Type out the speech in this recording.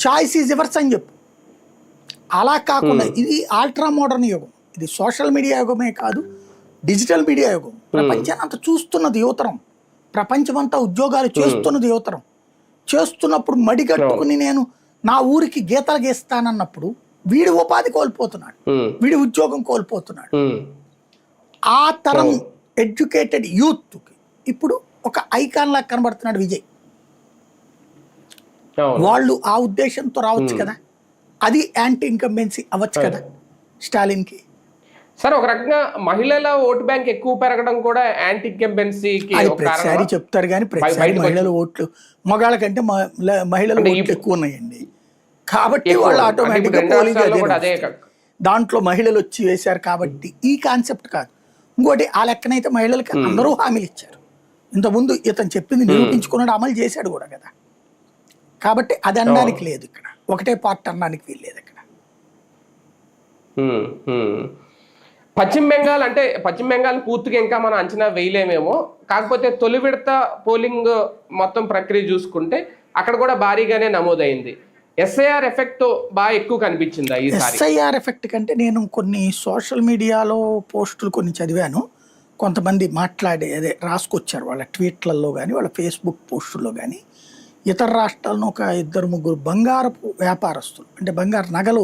Choice is ఎవర్స్ అని చెప్పు. అలా కాకుండా ఇది ఆల్ట్రా మోడర్న్ యుగం, ఇది సోషల్ మీడియా యుగమే కాదు, డిజిటల్ మీడియా యుగం. ప్రపంచాన్ని అంతా చూస్తున్నది యువతరం, ప్రపంచమంతా ఉద్యోగాలు చేస్తున్నది యువతరం. చేస్తున్నప్పుడు మడిగట్టుకుని నేను నా ఊరికి గీతలు గీస్తానన్నప్పుడు వీడి ఉపాధి కోల్పోతున్నాడు, వీడి ఉద్యోగం కోల్పోతున్నాడు. ఆ తరం ఎడ్యుకేటెడ్ యూత్కి ఇప్పుడు ఒక ఐకాన్ లాగా కనబడుతున్నాడు విజయ్. వాళ్ళు ఆ ఉద్దేశంతో రావచ్చు కదా, అది యాంటీ ఇన్కంబెన్సీ అవ్వచ్చు కదా స్టాలిన్కి. సరే, ఒక రకంగా మహిళల ఓటు బ్యాంక్ ఎక్కువ పెరగడం కూడా యాంటీ ఇన్కంబెన్సీకి ప్రతిసారి చెప్తారు, కానీ ప్రతిసారి మహిళల ఓట్లు మగాళ్ళ కంటే మహిళల ఓట్లు ఎక్కువ ఉన్నాయండి. కాబట్టి వాళ్ళు ఆటోమేటిక్గా పోలింగ్ దాంట్లో మహిళలు వచ్చి వేశారు కాబట్టి ఈ కాన్సెప్ట్ కాదు. ఇంకోటి ఆ లెక్కనైతే మహిళలకి అందరూ హామీలు ఇచ్చారు. ఇంతకుముందు ఇతను చెప్పింది నిరూపించుకున్నాడు, అమలు చేశాడు కూడా కదా. కాబట్టి అది అనడానికి లేదు ఇక్కడ, ఒకటే పార్ట్ అనడానికి వీల్లేదు ఇక్కడ. పశ్చిమ బెంగాల్ అంటే పశ్చిమ బెంగాల్ పూర్తిగా ఇంకా మనం అంచనా వేయలేమేమో. కాకపోతే తొలి విడత పోలింగ్ మొత్తం ప్రక్రియ చూసుకుంటే అక్కడ కూడా భారీగానే నమోదైంది. ఎస్ఐఆర్ ఎఫెక్ట్ బాగా ఎక్కువ కనిపించింది ఈసారి. ఎస్ఐఆర్ ఎఫెక్ట్ కంటే నేను కొన్ని సోషల్ మీడియాలో పోస్టులు కొన్ని చదివాను, కొంతమంది అదే రాసుకొచ్చారు వాళ్ళ ట్వీట్లలో కానీ వాళ్ళ ఫేస్బుక్ పోస్టుల్లో కానీ. ఇతర రాష్ట్రాలను ఒక 2-3 బంగారపు వ్యాపారస్తులు, అంటే బంగారు నగలు